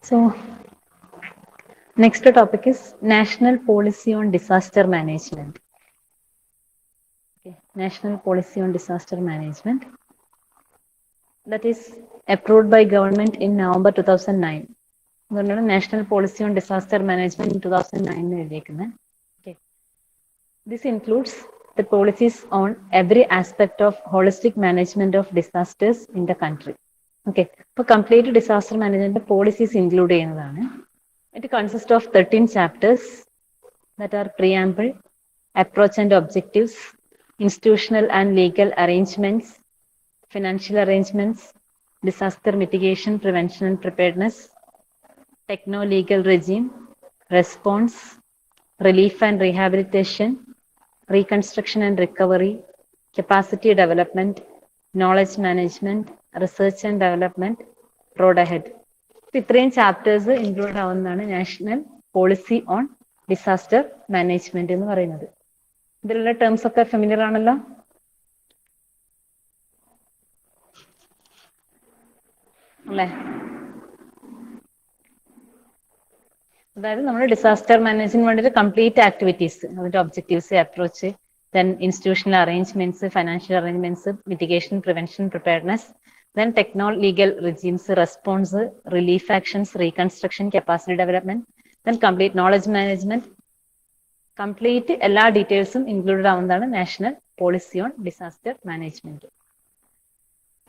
So, next topic is National Policy on Disaster Management. Okay. National Policy on Disaster Management. That is approved by government in November 2009. National Policy on Disaster Management in 2009. Okay. This includes the policies on every aspect of holistic management of disasters in the country. Okay. For complete disaster management policies include it consists of 13 chapters that are preamble, approach and objectives, institutional and legal arrangements, financial arrangements, disaster mitigation, prevention and preparedness, techno-legal regime, response, relief and rehabilitation, reconstruction and recovery, capacity development, knowledge management, research and development, road ahead. ഇത്രയും chapters include ആവുന്നതാണ് national policy on disaster management എന്ന് പറയുന്നത്. ഇതിലുള്ള terms ഒക്കെ familiar ആണല്ലോ. അല്ലേ? അതായത് നമ്മൾ ഡിസാസ്റ്റർ മാനേജ്മെന്റ് വേണ്ടിയിട്ട് കംപ്ലീറ്റ് ആക്ടിവിറ്റീസ്, അതിന്റെ objectives, approach, then institutional arrangements, financial arrangements, mitigation, prevention, preparedness, then techno-legal regimes, response, relief actions, reconstruction, capacity development, then complete knowledge management, complete എല്ലാ ഡീറ്റെയിൽസും ഇൻക്ലൂഡഡ് ആവുന്നതാണ് national policy on disaster management.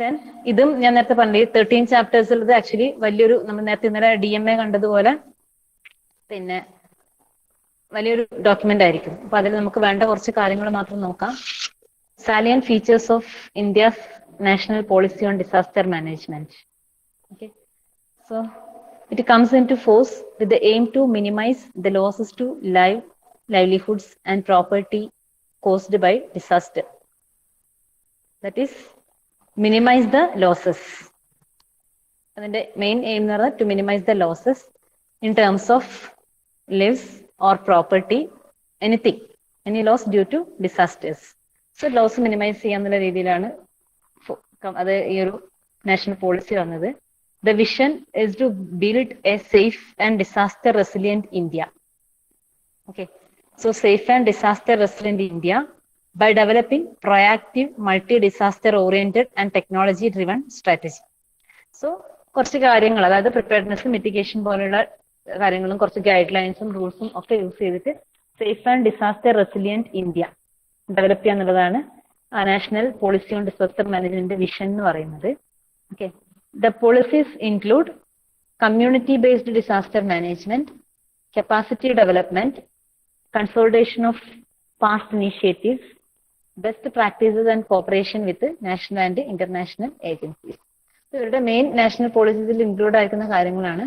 Then ഇതും ഞാൻ നേരത്തെ പറഞ്ഞു 13 ചാപ്റ്റേഴ്സിൽ ഇത് actually വലിയൊരു, നമ്മൾ നേരത്തെ ഇന്നലെ DMA കണ്ടതുപോലെ പിന്നെ വലിയൊരു ഡോക്യുമെന്റ് ആയിരിക്കും. അപ്പൊ അതിൽ നമുക്ക് വേണ്ട കുറച്ച് കാര്യങ്ങൾ മാത്രം നോക്കാം. Salient features of India's national policy on disaster management. Okay, so it comes into force with the aim to minimize the losses to livelihoods and property caused by disaster. That is, minimize the losses. അതിന്റെ main aim എന്ന് പറഞ്ഞാൽ to minimize the losses in terms of lives or property, anything, any loss due to disasters. So loss minimize ചെയ്യാന്നുള്ള രീതിയിലാണ് അത് ഈ ഒരു national policy വന്നത്. The vision is to build a safe and disaster resilient India. Okay, so safe and disaster resilient India by developing proactive, multi-disaster oriented and technology driven strategy. So കുറച്ച് കാര്യങ്ങൾ, അതായത് preparedness, mitigation പോലുള്ള കാര്യങ്ങളും കുറച്ച് guide ലൈൻസും റൂൾസും ഒക്കെ use ചെയ്തിട്ട് safe and disaster resilient India develop ചെയ്യുക എന്നുള്ളതാണ് national policy on disaster management vision എന്ന് പറയുന്നത്. Okay, the policies include community based disaster management, capacity development, consolidation of past initiatives, best practices and cooperation with national and international agencies. ഇവരുടെ main national പോളിസീസിൽ include ആയിരിക്കുന്ന കാര്യങ്ങളാണ്.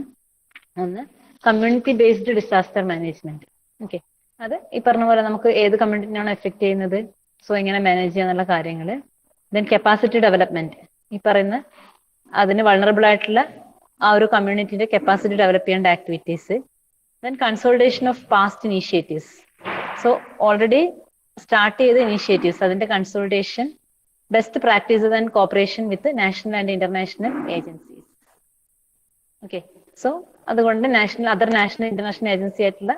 ഒന്ന്, community based disaster management. Okay, അത് ഈ പറഞ്ഞ പോലെ നമുക്ക് ഏത് കമ്മ്യൂണിറ്റിനാണ് എഫക്ട് ചെയ്യുന്നത്, സോ എങ്ങനെ മാനേജ് ചെയ്യാന്നുള്ള കാര്യങ്ങൾ. ദെൻ കപ്പാസിറ്റി ഡെവലപ്മെന്റ്, ഈ പറയുന്ന അതിന് വൾണറബിൾ ആയിട്ടുള്ള ആ ഒരു കമ്മ്യൂണിറ്റിന്റെ കപ്പാസിറ്റി ഡെവലപ്പ് ചെയ്യേണ്ട activities. Then consolidation of past initiatives, so already start ചെയ്ത ഇനീഷ്യേറ്റീവ്സ്, അതിന്റെ consolidation, best practices and cooperation with national and international agencies. Okay, so അതുകൊണ്ട് അതർ നാഷണൽ ഇന്റർനാഷണൽ ഏജൻസി ആയിട്ടുള്ള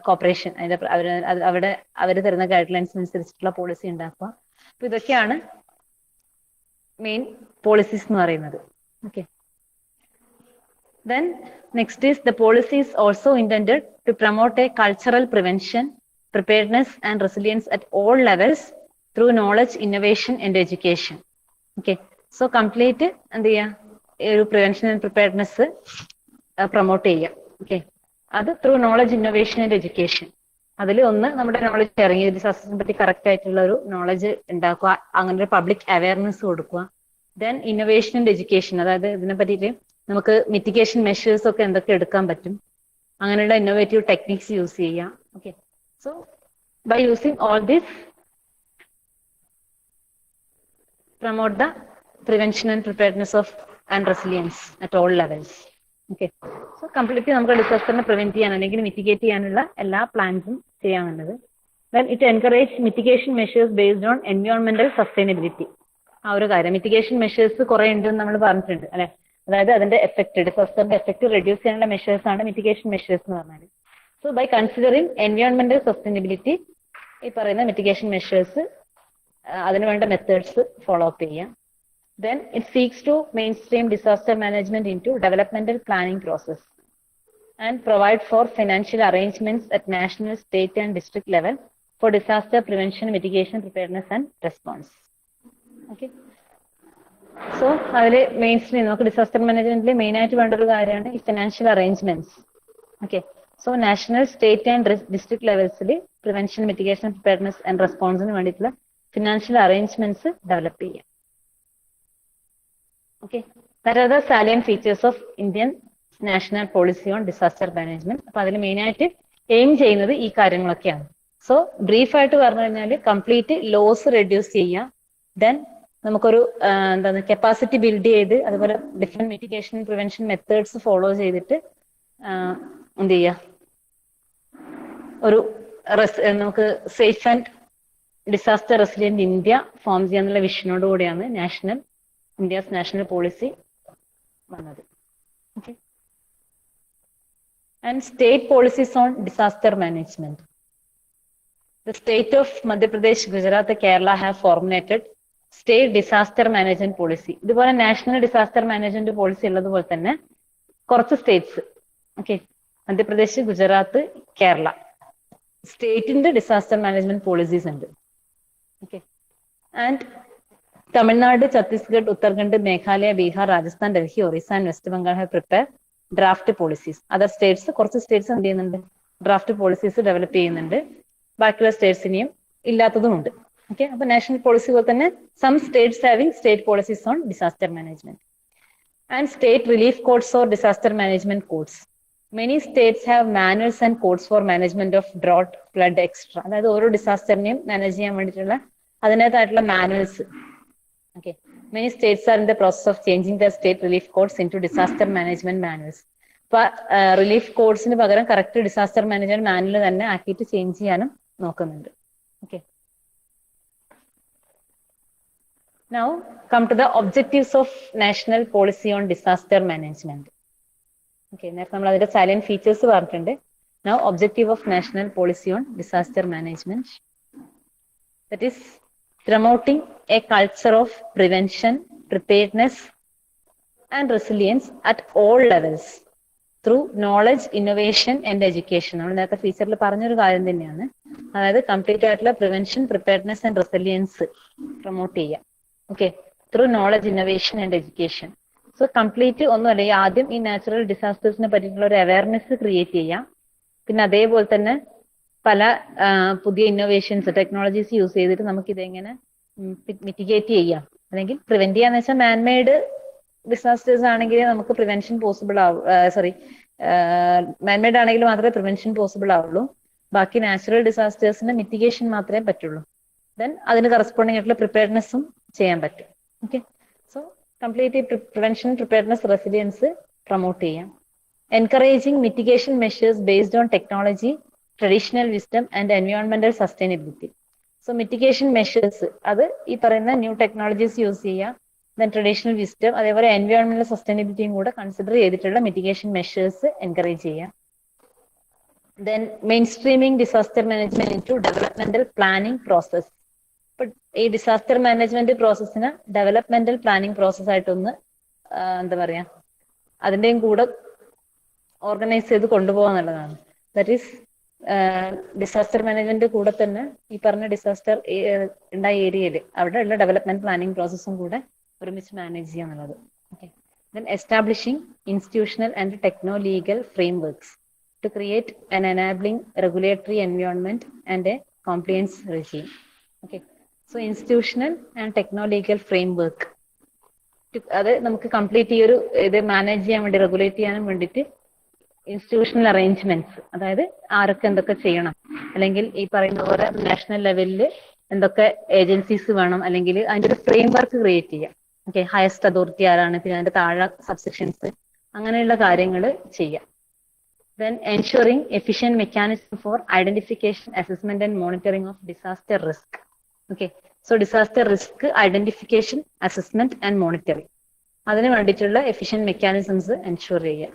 കോപ്പറേഷൻ, അതിന്റെ അവർ തരുന്ന ഗൈഡ് ലൈൻസ് അനുസരിച്ചിട്ടുള്ള policy ഉണ്ടാക്കുക. അപ്പൊ ഇതൊക്കെയാണ് മെയിൻ പോളിസീസ് എന്ന് പറയുന്നത്. Okay, then next is the policy is also intended to promote a cultural prevention, preparedness and resilience at all levels through knowledge, innovation and education. Okay, so complete എന്ത് ചെയ്യുക, ഒരു prevention and preparedness promote ചെയ്യുക. Okay, അത് through knowledge, innovation and education. അതിൽ ഒന്ന് നമ്മുടെ knowledge sharing, ഡിസാസ്റ്ററിനെ പറ്റി correct ആയിട്ടുള്ള ഒരു നോളജ് ഉണ്ടാക്കുക, അങ്ങനെ ഒരു പബ്ലിക് അവയർനെസ് കൊടുക്കുക. ദെൻ ഇന്നോവേഷൻ ആൻഡ് എഡ്യൂക്കേഷൻ, അതായത് ഇതിനെ പറ്റിയിട്ട് നമുക്ക് മിറ്റിഗേഷൻ മെഷേഴ്സ് ഒക്കെ എന്തൊക്കെ എടുക്കാൻ പറ്റും, അങ്ങനെയുള്ള ഇന്നോവേറ്റീവ് ടെക്നിക്സ് യൂസ് ചെയ്യുക. Okay, so by using all this promote the prevention and preparedness of and resilience at all levels. Okay, so completely നമുക്ക് ഡിസാസ്റ്ററിനെ പ്രിവെന്റ് ചെയ്യാൻ അല്ലെങ്കിൽ മിറ്റിഗേറ്റ് ചെയ്യാനുള്ള എല്ലാ പ്ലാൻസും ചെയ്യാനുള്ളത്. Then it encourage mitigation measures based on എൻവയോൺമെന്റൽ സസ്റ്റൈനബിലിറ്റി. ആ ഒരു കാര്യം, മിറ്റിഗേഷൻ മെഷേഴ്സ് കുറെ ഉണ്ടെന്ന് നമ്മൾ പറഞ്ഞിട്ടുണ്ട് അല്ലെ. അതായത് അതിന്റെ എഫക്ട്, ഡിസാസ്റ്ററിന്റെ എഫക്ട് റെഡ്യൂസ് ചെയ്യാനുള്ള മെഷേഴ്സ് ആണ് മിറ്റിഗേഷൻ മെഷേഴ്സ് എന്ന് പറഞ്ഞാൽ. സോ ബൈ കൺസിഡറിങ് എൻവയോൺമെന്റൽ സസ്റ്റൈനബിലിറ്റി, ഈ പറയുന്ന മിറ്റിഗേഷൻ മെഷേഴ്സ് അതിന് വേണ്ട മെത്തേഡ്സ് ഫോളോ അപ്പ് ചെയ്യാം. Then it seeks to mainstream disaster management into developmental planning process and provide for financial arrangements at national, state and district level for disaster prevention, mitigation, preparedness and response. Okay. So, അതിൽ മെയിൻസ്ട്രീം നമുക്ക് disaster മാനേജ്മെന്റിൽ main ആയിട്ട് വേണ്ട ഒരു കാര്യമാണ് ഈ financial arrangements. Okay, so national, state and district ലെവൽസിൽ prevention, mitigation, preparedness and റെസ്പോൺസിന് വേണ്ടിയിട്ടുള്ള ഫിനാൻഷ്യൽ അറേഞ്ച്മെന്റ്സ് ഡെവലപ്പ് ചെയ്യാം. Okay, that are the salient features of Indian national policy on disaster management. അപ്പൊ അതിൽ മെയിൻ ആയിട്ട് എയിം ചെയ്യുന്നത് ഈ കാര്യങ്ങളൊക്കെയാണ്. സോ ബ്രീഫ് ആയിട്ട് പറഞ്ഞു കഴിഞ്ഞാൽ കംപ്ലീറ്റ് ലോസ് റെഡ്യൂസ് ചെയ്യുക, ദെൻ നമുക്കൊരു എന്താണ് കപ്പാസിറ്റി ബിൽഡ് ചെയ്ത് അതുപോലെ different mitigation prevention methods follow ചെയ്തിട്ട് എന്ത് ചെയ്യുക, ഒരു നമുക്ക് safe and disaster resilient India form ചെയ്യാന്നുള്ള വിഷനോട് കൂടിയാണ് India's national policy വന്നത്. Okay. And state policies on disaster management. The state of Madhya Pradesh, Gujarat, Kerala have formulated state disaster management policy. ഇതുപോലെ നാഷണൽ ഡിസാസ്റ്റർ മാനേജ്മെന്റ് പോളിസി ഉള്ളതുപോലെ തന്നെ കുറച്ച് states, okay, Madhya Pradesh, Gujarat, Kerala സ്റ്റേറ്റിന്റെ disaster management policies ഉണ്ട്. Okay, and Tamil Nadu, Chhattisgarh, Uttarakhand, Meghalaya, Bihar, Rajasthan, Delhi, Orissa and West Bengal have prepared draft policies. Other states, കുറച്ച് States എന്ത് ചെയ്യുന്നുണ്ട്, draft policies develop ചെയ്യുന്നുണ്ട്. ബാക്കിയുള്ള സ്റ്റേറ്റ്സിനെയും ഇല്ലാത്തതും ഉണ്ട്. ഓക്കെ, അപ്പൊ നാഷണൽ പോളിസി പോലെ തന്നെ some states having state policies on disaster management and state relief codes or disaster management codes. Many states have manuals and codes for management of drought, flood, extra. അതായത് ഓരോ ഡിസാസ്റ്ററിനെയും manage ചെയ്യാൻ വേണ്ടിയിട്ടുള്ള അതിൻ്റെതായിട്ടുള്ള manuals. Okay, many states are in the process of changing their state relief codes into disaster management manuals. അപ്പൊ relief കോഡ്സിന് പകരം correct disaster management manual തന്നെ ആക്കിയിട്ട് ചേഞ്ച് ചെയ്യാനും നോക്കുന്നുണ്ട്. Okay, now come to the objectives of national policy on disaster management. Okay, നേരത്തെ നമ്മൾ അതിന്റെ salient features പറഞ്ഞിട്ടുണ്ട്. Now objective of national policy on disaster management, that is promoting a culture of prevention, preparedness and resilience at all levels through knowledge, innovation and education. നമ്മൾ നേരത്തെ ഫീച്ചറിൽ പറഞ്ഞൊരു കാര്യം തന്നെയാണ്. അതായത് കംപ്ലീറ്റ് ആയിട്ടുള്ള prevention, preparedness and resilience promote ചെയ്യാം. Okay, through knowledge, innovation and education. So complete ഒന്നുമല്ല, ആദ്യം ഈ നാച്ചുറൽ ഡിസാസ്റ്റേഴ്സിനെ പറ്റിയിട്ടുള്ള ഒരു അവയർനെസ് ക്രിയേറ്റ് ചെയ്യാം. പിന്നെ അതേപോലെ തന്നെ പല പുതിയ ഇന്നോവേഷൻസ്, ടെക്നോളജീസ് യൂസ് ചെയ്തിട്ട് നമുക്ക് ഇതെങ്ങനെ മിറ്റിഗേറ്റ് ചെയ്യാം, അല്ലെങ്കിൽ പ്രിവെന്റ് ചെയ്യാന്ന് വെച്ചാൽ മാൻമെയ്ഡ് ഡിസാസ്റ്റേഴ്സ് ആണെങ്കിൽ നമുക്ക് പ്രിവെൻഷൻ പോസിബിൾ ആവും. മാൻമെയ്ഡ് ആണെങ്കിൽ മാത്രമേ പ്രിവെൻഷൻ പോസിബിൾ ആവുള്ളൂ. ബാക്കി നാച്ചുറൽ ഡിസാസ്റ്റേഴ്സിന് മിറ്റിഗേഷൻ മാത്രമേ പറ്റുള്ളൂ. ദെൻ അതിന് കറസ്പോണ്ടിങ് ആയിട്ടുള്ള പ്രിപ്പയർനെസ്സും ചെയ്യാൻ പറ്റും. Okay, so complete prevention, preparedness, resilience promote ചെയ്യാം. Encouraging mitigation measures based on technology, traditional wisdom and എൻവയോൺമെന്റൽ സസ്റ്റൈനബിലിറ്റി. സോ മിറ്റിഗേഷൻ മെഷേഴ്സ് അത് ഈ പറയുന്ന ന്യൂ ടെക്നോളജീസ് യൂസ് ചെയ്യുക, ദെൻ ട്രഡീഷണൽ വിസ്ഡം, അതേപോലെ എൻവയോൺമെന്റൽ സസ്റ്റൈനബിലിറ്റിയും കൂടെ കൺസിഡർ ചെയ്തിട്ടുള്ള മിറ്റിഗേഷൻ മെഷേഴ്സ് എൻകറേജ് ചെയ്യുക. Then mainstreaming disaster management into developmental planning process. ഇപ്പൊ ഈ ഡിസാസ്റ്റർ മാനേജ്മെന്റ് പ്രോസസ്സിന് ഡെവലപ്മെന്റൽ പ്ലാനിംഗ് പ്രോസസ് ആയിട്ടൊന്ന് എന്താ പറയാ, അതിന്റെയും കൂടെ ഓർഗനൈസ് ചെയ്ത് കൊണ്ടുപോകാന്നുള്ളതാണ്. ദാറ്റ് ഈസ് ഡിസാസ്റ്റർ മാനേജ്മെന്റ് കൂടെ തന്നെ ഈ പറഞ്ഞ ഡിസാസ്റ്റർ ഉണ്ടായ ഏരിയയിൽ അവിടെ ഉള്ള ഡെവലപ്മെന്റ് പ്ലാനിംഗ് പ്രോസസ്സും കൂടെ ഒരുമിച്ച് മാനേജ് ചെയ്യാന്നുള്ളത്. Okay, then establishing institutional and techno legal frameworks to create an enabling regulatory environment and a compliance regime. Okay, so institutional and techno legal framework അത് നമുക്ക് കംപ്ലീറ്റ് ഈ ഒരു ഇത് മാനേജ് ചെയ്യാൻ വേണ്ടി, റെഗുലേറ്റ് ചെയ്യാനും വേണ്ടിയിട്ട് ഇൻസ്റ്റിറ്റ്യൂഷണൽ അറേഞ്ച്മെന്റ്സ്, അതായത് ആരൊക്കെ എന്തൊക്കെ ചെയ്യണം, അല്ലെങ്കിൽ ഈ പറയുന്ന പോലെ നാഷണൽ ലെവലിൽ എന്തൊക്കെ ഏജൻസീസ് വേണം, അല്ലെങ്കിൽ അതിന്റെ ഒരു ഫ്രെയിം വർക്ക് ക്രിയേറ്റ് ചെയ്യാം. ഓക്കെ, ഹയസ്റ്റ് അതോറിറ്റി ആരാണ്, പിന്നെ അതിന്റെ താഴെ സബ്സെക്ഷൻസ്, അങ്ങനെയുള്ള കാര്യങ്ങൾ ചെയ്യാം. Then ensuring efficient mechanism for identification, assessment and monitoring of disaster risk. Okay, so disaster risk identification, assessment and monitoring. അതിന് വേണ്ടിയിട്ടുള്ള എഫിഷ്യന്റ് മെക്കാനിസംസ് എൻഷുർ ചെയ്യുക.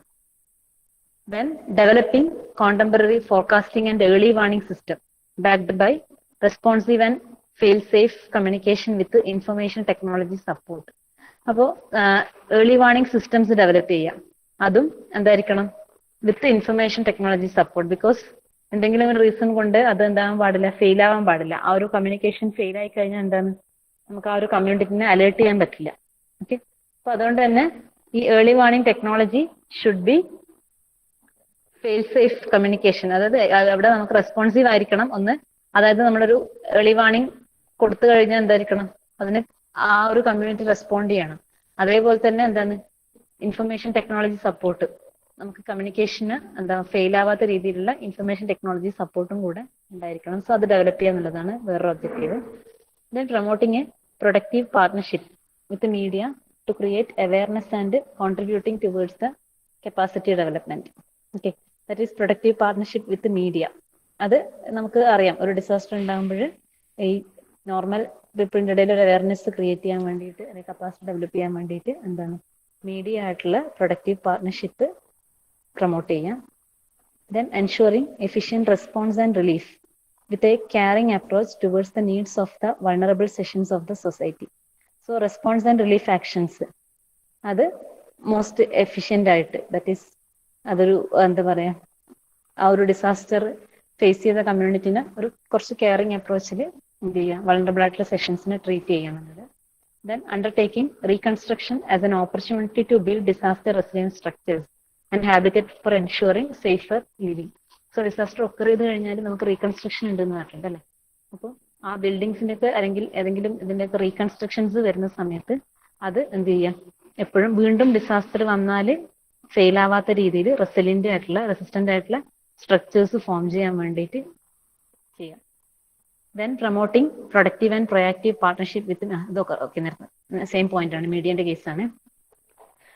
Then developing contemporary forecasting and early warning system backed by responsive and fail-safe communication with information technology support. അപ്പോൾ early warning systems develop ചെയ്യാം. അതും എന്തായിരിക്കണം വിത്ത് information technology support. Because എന്തെങ്കിലും ഒരു reason കൊണ്ട് അത് എന്താകാൻ പാടില്ല, ഫെയിൽ ആവാൻ പാടില്ല. ആ ഒരു കമ്മ്യൂണിക്കേഷൻ ഫെയിൽ ആയി കഴിഞ്ഞാൽ എന്താണ്, നമുക്ക് ആ ഒരു കമ്മ്യൂണിറ്റിനെ അലേർട്ട് ചെയ്യാൻ പറ്റില്ല. ഓക്കെ, അപ്പൊ അതുകൊണ്ട് തന്നെ ഈ early warning technology should be fail safe communication. അതായത് അവിടെ നമുക്ക് റെസ്പോൺസീവ് ആയിരിക്കണം ഒന്ന്. അതായത് നമ്മളൊരു ഏർലി വാർണിംഗ് കൊടുത്തു കഴിഞ്ഞാൽ എന്തായിരിക്കണം, അതിന് ആ ഒരു കമ്മ്യൂണിറ്റി റെസ്പോണ്ട് ചെയ്യണം. അതേപോലെ തന്നെ എന്താണ് ഇൻഫർമേഷൻ ടെക്നോളജി സപ്പോർട്ട്, നമുക്ക് കമ്മ്യൂണിക്കേഷന് എന്താ ഫെയിൽ ആവാത്ത രീതിയിലുള്ള ഇൻഫർമേഷൻ ടെക്നോളജി സപ്പോർട്ടും കൂടെ ഉണ്ടായിരിക്കണം. സോ അത് ഡെവലപ്പ് ചെയ്യുക എന്നുള്ളതാണ് വേറൊരു objective. Then promoting a productive partnership with media to create awareness and contributing towards the capacity development. Okay, that is productive partnership with media. അത് നമുക്ക് അറിയാം, ഒരു ഡിസാസ്റ്റർ ഉണ്ടാകുമ്പോൾ ഈ നോർമൽ പീപ്പിളിൻ്റെ ഇടയിൽ ഒരു അവയർനെസ് ക്രിയേറ്റ് ചെയ്യാൻ വേണ്ടിയിട്ട്, അല്ലെങ്കിൽ കപ്പാസിറ്റി ഡെവലപ്പ് ചെയ്യാൻ വേണ്ടിയിട്ട് എന്താണ് മീഡിയ ആയിട്ടുള്ള പ്രൊഡക്റ്റീവ് പാർട്ണർഷിപ്പ് പ്രൊമോട്ട് ചെയ്യാം. Then ensuring efficient response and relief with a caring approach towards the needs of the vulnerable sessions of the society. So response and relief actions അത് most efficient ആയിട്ട്, that is അതൊരു എന്താ പറയാ, ആ ഒരു disaster face ചെയ്ത കമ്മ്യൂണിറ്റിനെ ഒരു കുറച്ച് കെയറിംഗ് അപ്രോച്ചിൽ എന്ത് ചെയ്യുക, വൾണറബിൾ ആയിട്ടുള്ള സെഷൻസിനെ ട്രീറ്റ് ചെയ്യുന്നത്. Then undertaking reconstruction as an opportunity to build disaster resilience structures and habitat for ensuring safer living. So disaster occur ചെയ്ത് കഴിഞ്ഞാൽ നമുക്ക് റീകൺസ്ട്രക്ഷൻ ഉണ്ടെന്ന് പറഞ്ഞിട്ടുണ്ട് അല്ലേ. അപ്പോൾ ആ ബിൽഡിങ്സിന്റെ ഒക്കെ അല്ലെങ്കിൽ ഏതെങ്കിലും ഇതിന്റെയൊക്കെ റീകൺസ്ട്രക്ഷൻസ് വരുന്ന സമയത്ത് അത് എന്ത് ചെയ്യാം, എപ്പോഴും വീണ്ടും ഡിസാസ്റ്റർ വന്നാൽ ഫെയിൽ ആവാത്ത രീതിയിൽ റെസിലിയന്റ് ആയിട്ടുള്ള റെസിസ്റ്റന്റ് ആയിട്ടുള്ള സ്ട്രക്ചേഴ്സ് ഫോം ചെയ്യാൻ വേണ്ടിയിട്ട് ചെയ്യാം. Then promoting productive and proactive partnership വിത്ത്, ഇതൊക്കെ ഓക്കെ സെയിം പോയിന്റ് ആണ്, മീഡിയന്റെ കേസാണ്.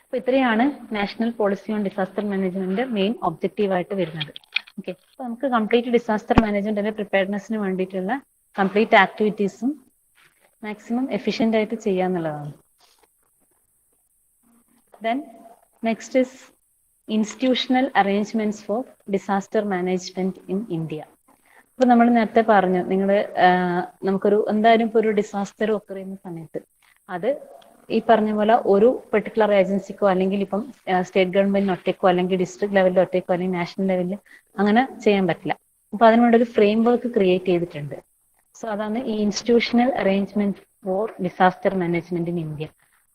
അപ്പൊ ഇത്രയാണ് national policy on disaster management main objective ആയിട്ട് വരുന്നത്. ഓക്കെ, അപ്പൊ നമുക്ക് കംപ്ലീറ്റ് ഡിസാസ്റ്റർ മാനേജ്മെന്റിന്റെ പ്രിപ്പയർനെസ്സിന് വേണ്ടിയിട്ടുള്ള കംപ്ലീറ്റ് ആക്ടിവിറ്റീസും മാക്സിമം എഫിഷ്യന്റ് ആയിട്ട് ചെയ്യാന്നുള്ളതാണ്. Then next is institutional arrangements for disaster management in India. ഇപ്പൊ നമ്മൾ നേരത്തെ പറഞ്ഞു, നിങ്ങൾ നമുക്കൊരു എന്തായാലും ഇപ്പൊ ഒരു ഡിസാസ്റ്റർ ഒക്കെ ചെയ്യുന്ന സമയത്ത് അത് ഈ പറഞ്ഞ പോലെ ഒരു പെർട്ടിക്കുലർ ഏജൻസിക്കോ അല്ലെങ്കിൽ ഇപ്പം സ്റ്റേറ്റ് ഗവൺമെന്റിന് ഒറ്റയ്ക്കോ അല്ലെങ്കിൽ ഡിസ്ട്രിക്ട് ലെവലിൽ ഒറ്റയ്ക്കോ അല്ലെങ്കിൽ നാഷണൽ ലെവലിൽ അങ്ങനെ ചെയ്യാൻ പറ്റില്ല. അപ്പൊ അതിന് വേണ്ടി ഒരു ഫ്രെയിം വർക്ക് ക്രിയേറ്റ് ചെയ്തിട്ടുണ്ട്. സോ അതാണ് ഈ institutional arrangement four disaster management in India.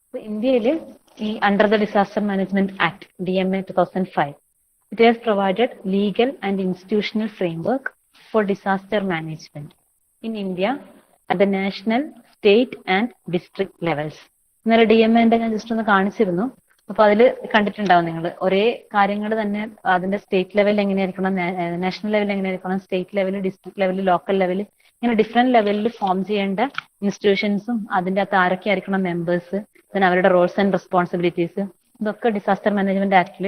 അപ്പൊ ഇന്ത്യയിൽ ഈ under the disaster management act DMA 2005 it has provided legal and institutional framework for disaster management in India at the national, state and district levels. ഇന്നലെ DMA ഞാൻ just ഒന്ന് കാണിച്ചിരുന്നു. അപ്പൊ അതിൽ കണ്ടിട്ടുണ്ടാവും നിങ്ങൾ, ഒരേ കാര്യങ്ങൾ തന്നെ അതിന്റെ സ്റ്റേറ്റ് ലെവലിൽ എങ്ങനെയായിരിക്കണം, നാഷണൽ ലെവലിൽ എങ്ങനെയായിരിക്കണം, സ്റ്റേറ്റ് ലെവലിൽ, ഡിസ്ട്രിക്ട് ലെവലിൽ, ലോക്കൽ ലെവലിൽ, ഇങ്ങനെ ഡിഫറെന്റ് ലെവലിൽ ഫോം ചെയ്യേണ്ട ഇൻസ്റ്റിറ്റ്യൂഷൻസും അതിന്റെ അകത്ത് ആരൊക്കെ ആയിരിക്കണം മെമ്പേഴ്സ്, പിന്നെ അവരുടെ റോൾസ് ആൻഡ് റെസ്പോൺസിബിലിറ്റീസ്, ഇതൊക്കെ ഡിസാസ്റ്റർ മാനേജ്മെന്റ് ആക്ടിൽ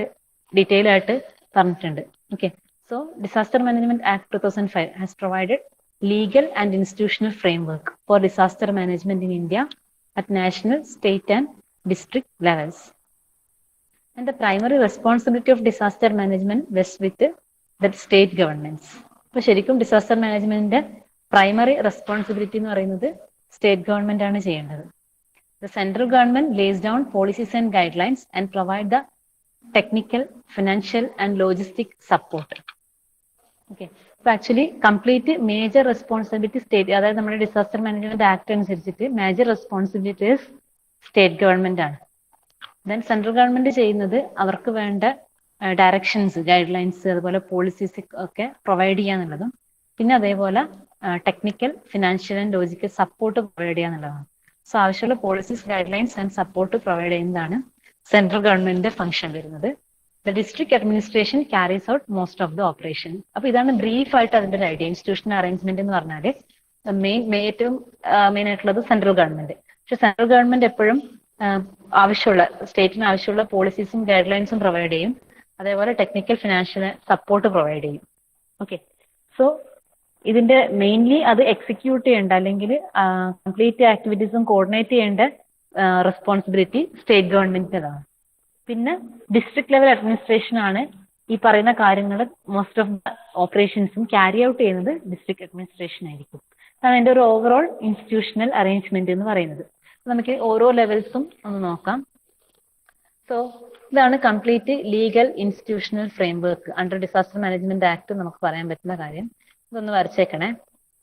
ഡീറ്റെയിൽ ആയിട്ട് പറഞ്ഞിട്ടുണ്ട്. Okay, so disaster management act 2005 has provided legal and institutional framework for disaster management in India at national, state and district levels. And the primary responsibility of disaster management rests with the state governments. അപ്പോൾ ശരിക്കും disaster മാനേജ്മെന്റിന്റെ primary responsibility എന്ന് പറയുന്നത് state government ആണ് ചെയ്യേണ്ടത്. The central government lays down policies and guidelines and provide the technical, financial and logistic support. Okay, so actually complete major responsibility state, അതായത് നമ്മുടെ disaster management act അനുസരിച്ചിട്ട് major responsibilities state government ആണ്. Then central government ചെയ്യുന്നത് അവർക്ക് വേണ്ട directions, guidelines, അതുപോലെ policies ഒക്കെ provide ചെയ്യാന്നുള്ളതും, പിന്നെ അതേപോലെ technical, financial and logical support provide ചെയ്യാന്നുള്ളതാണ്. സോ ആവശ്യമുള്ള policies, guidelines and support provide ചെയ്യുന്നതാണ് സെൻട്രൽ ഗവൺമെന്റിന്റെ ഫംഗ്ഷൻ വരുന്നത്. The district administration carries out most of the operation. അപ്പൊ ഇതാണ് ബ്രീഫ് ആയിട്ട് അതിന്റെ ഒരു ഐഡിയ. ഇൻസ്റ്റിറ്റ്യൂഷണൽ അറേഞ്ച്മെന്റ് എന്ന് പറഞ്ഞാല് ഏറ്റവും മെയിൻ ആയിട്ടുള്ളത് സെൻട്രൽ ഗവൺമെന്റ്. പക്ഷെ സെൻട്രൽ ഗവൺമെന്റ് എപ്പോഴും ആവശ്യമുള്ള സ്റ്റേറ്റിന് ആവശ്യമുള്ള പോളിസീസും ഗൈഡ് ലൈൻസും പ്രൊവൈഡ് ചെയ്യും, അതേപോലെ ടെക്നിക്കൽ, ഫിനാൻഷ്യൽ സപ്പോർട്ട് പ്രൊവൈഡ് ചെയ്യും. ഓക്കെ, സോ ഇതിന്റെ മെയിൻലി അത് എക്സിക്യൂട്ട് ചെയ്യേണ്ട അല്ലെങ്കിൽ കംപ്ലീറ്റ് ആക്ടിവിറ്റീസും കോർഡിനേറ്റ് ചെയ്യേണ്ട റെസ്പോൺസിബിലിറ്റി സ്റ്റേറ്റ് ഗവൺമെന്റിൻ്റെതാണ്. പിന്നെ ഡിസ്ട്രിക്ട് ലെവൽ അഡ്മിനിസ്ട്രേഷൻ ആണ് ഈ പറയുന്ന കാര്യങ്ങൾ മോസ്റ്റ് ഓഫ് ഓപ്പറേഷൻസും ക്യാരി ഔട്ട് ചെയ്യുന്നത് ഡിസ്ട്രിക്ട് അഡ്മിനിസ്ട്രേഷൻ ആയിരിക്കും. അതാണ് അതിന്റെ ഒരു ഓവറോൾ ഇൻസ്റ്റിറ്റ്യൂഷണൽ അറേഞ്ച്മെന്റ് എന്ന് പറയുന്നത്. നമുക്ക് ഓരോ ലെവൽസും ഒന്ന് നോക്കാം. സോ ഇതാണ് complete legal institutional framework under disaster management act നമുക്ക് പറയാൻ പറ്റുന്ന കാര്യം. ഇതൊന്ന് വരച്ചേക്കണേ.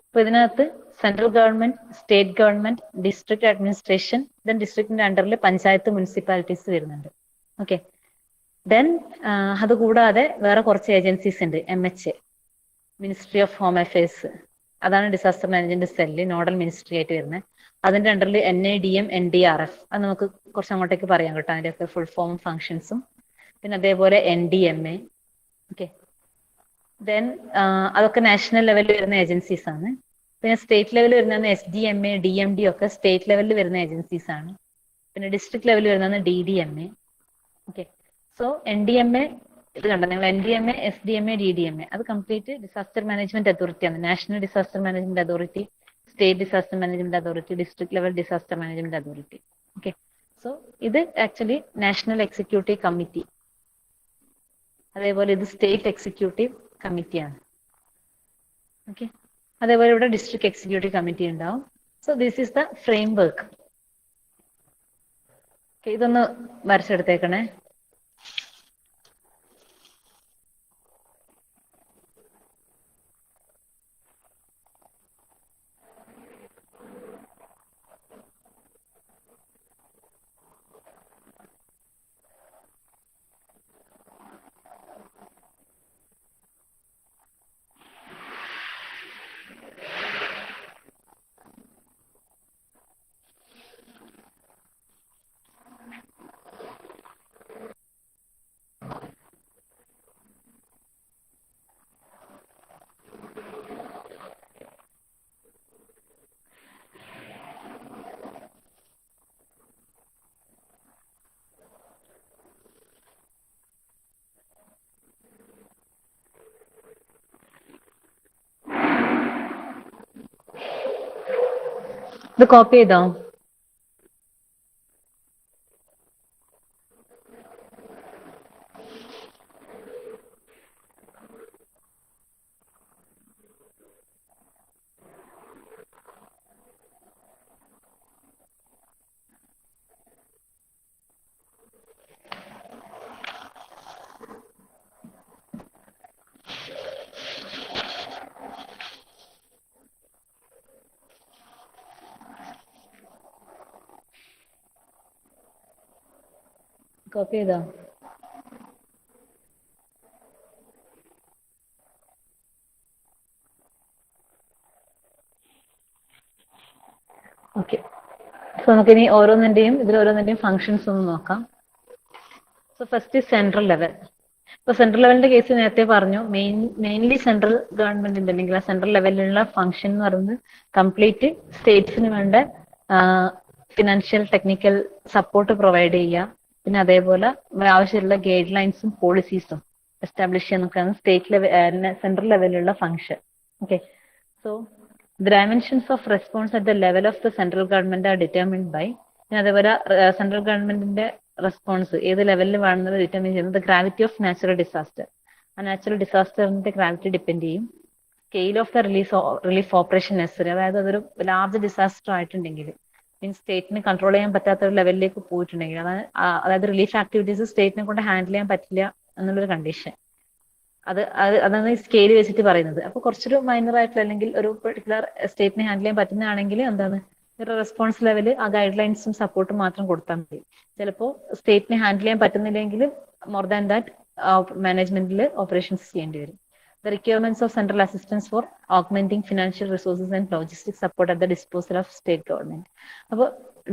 അപ്പൊ ഇതിനകത്ത് central government, state government, district administration, then ഡിസ്ട്രിക്റ്റിന്റെ അണ്ടറിൽ പഞ്ചായത്ത്, മുനിസിപ്പാലിറ്റീസ് വരുന്നുണ്ട്. ഓക്കെ. ദെൻ അതുകൂടാതെ വേറെ കുറച്ച് ഏജൻസീസ് ഉണ്ട്. MHA, ministry of home affairs, അതാണ് disaster management cell, nodal ministry ആയിട്ട് വരുന്നത്. അതിന്റെ അണ്ടറിൽ NIDM, NDRF, അത് നമുക്ക് കുറച്ച് അങ്ങോട്ടേക്ക് പറയാം കേട്ടോ, അതിൻ്റെയൊക്കെ ഫുൾ ഫോം ഫങ്ഷൻസും. പിന്നെ അതേപോലെ NDMA. ഓക്കെ. ദെൻ അതൊക്കെ നാഷണൽ ലെവലിൽ വരുന്ന ഏജൻസീസ് ആണ്. പിന്നെ സ്റ്റേറ്റ് ലെവലിൽ വരുന്ന SDMA, DMD ഒക്കെ സ്റ്റേറ്റ് ലെവലിൽ വരുന്ന ഏജൻസീസ് ആണ്. പിന്നെ ഡിസ്ട്രിക്ട് ലെവലിൽ വരുന്ന DDMA. ഓക്കെ. സോ NDMA ഇത് കണ്ടോ നിങ്ങൾ, NDMA, SDMA, DDMA അത് കംപ്ലീറ്റ് ഡിസാസ്റ്റർ മാനേജ്മെന്റ് അതോറിറ്റി ആണ്. National disaster management authority, state disaster management authority, district level disaster management authority. Okay. So ഇത് ആക്ച്വലി നാഷണൽ എക്സിക്യൂട്ടീവ് കമ്മിറ്റി, അതേപോലെ ഇത് സ്റ്റേറ്റ് എക്സിക്യൂട്ടീവ് കമ്മിറ്റിയാണ്. Okay. അതേപോലെ ഇവിടെ ഡിസ്ട്രിക്ട് എക്സിക്യൂട്ടീവ് കമ്മിറ്റി ഉണ്ടാവും. So this is the frame work. ഇതൊന്ന് വരച്ചെടുത്തേക്കണേ. ഇത് copy ചെയ്തോ? കോപ്പി ചെയ്തോ? ഓക്കെ. സോ നമുക്കിനി ഓരോന്നിന്റെയും ഫങ്ഷൻസ് ഒന്ന് നോക്കാം. So first central level. ഇപ്പൊ സെൻട്രൽ ലെവലിന്റെ കേസ് നേരത്തെ പറഞ്ഞു, മെയിൻലി സെൻട്രൽ ഗവൺമെന്റിന്റെ അല്ലെങ്കിൽ സെൻട്രൽ ലെവലിലുള്ള ഫംഗ്ഷൻ എന്ന് പറയുന്നത് കംപ്ലീറ്റ് സ്റ്റേറ്റ്സിന് വേണ്ട ഫിനാൻഷ്യൽ ടെക്നിക്കൽ സപ്പോർട്ട് പ്രൊവൈഡ് ചെയ്യുക, പിന്നെ അതേപോലെ ആവശ്യമുള്ള ഗൈഡ് ലൈൻസും പോളിസീസും എസ്റ്റാബ്ലിഷ് ചെയ്യാൻ നോക്കുകയാണ് സ്റ്റേറ്റ് ലെവൽ സെൻട്രൽ ലെവലിലുള്ള function. Okay. So the dimensions of response at the level of the central government are determined by, അതേപോലെ സെൻട്രൽ ഗവൺമെന്റിന്റെ റെസ്പോൺസ് ഏത് ലെവലിൽ വേണമെന്നത് ഡിറ്റർമിൻ ചെയ്യുന്നത് ഗ്രാവിറ്റി ഓഫ് നാച്ചുറൽ ഡിസാസ്റ്റർ. ആ നാച്ചുറൽ ഡിസാസ്റ്ററിന്റെ ഗ്രാവിറ്റി ഡിപ്പെൻഡ് ചെയ്യും. Scale of the relief operation നെസറി, അതായത് അതൊരു large disaster ആയിട്ടുണ്ടെങ്കിൽ, മീൻസ് സ്റ്റേറ്റിന് കൺട്രോൾ ചെയ്യാൻ പറ്റാത്ത ഒരു ലെവലിലേക്ക് പോയിട്ടുണ്ടെങ്കിൽ, അതായത് റിലീഫ് ആക്ടിവിറ്റീസ് സ്റ്റേറ്റിനെ കൊണ്ട് ഹാൻഡിൽ ചെയ്യാൻ പറ്റില്ല എന്നുള്ളൊരു കണ്ടീഷൻ, അതാണ് ഈ സ്കെയിൽ വെച്ചിട്ട് പറയുന്നത്. അപ്പൊ കുറച്ചൊരു മൈനർ ആയിട്ടുള്ള അല്ലെങ്കിൽ ഒരു പെർട്ടിക്കുലർ സ്റ്റേറ്റിനെ ഹാൻഡിൽ ചെയ്യാൻ പറ്റുന്നതാണെങ്കിൽ എന്താണ് ഒരു റെസ്പോൺസ് ലെവൽ ആ ഗൈഡ് ലൈൻസും സപ്പോർട്ടും മാത്രം കൊടുത്താൽ മതി. ചിലപ്പോൾ സ്റ്റേറ്റിനെ ഹാൻഡിൽ ചെയ്യാൻ പറ്റുന്നില്ലെങ്കിൽ മോർ ദാൻ ദാറ്റ് മാനേജ്മെന്റിൽ ഓപ്പറേഷൻസ് ചെയ്യേണ്ടി വരും. The requirements of central assistance for augmenting financial resources and logistic support at the disposal of state government. അപ്പോൾ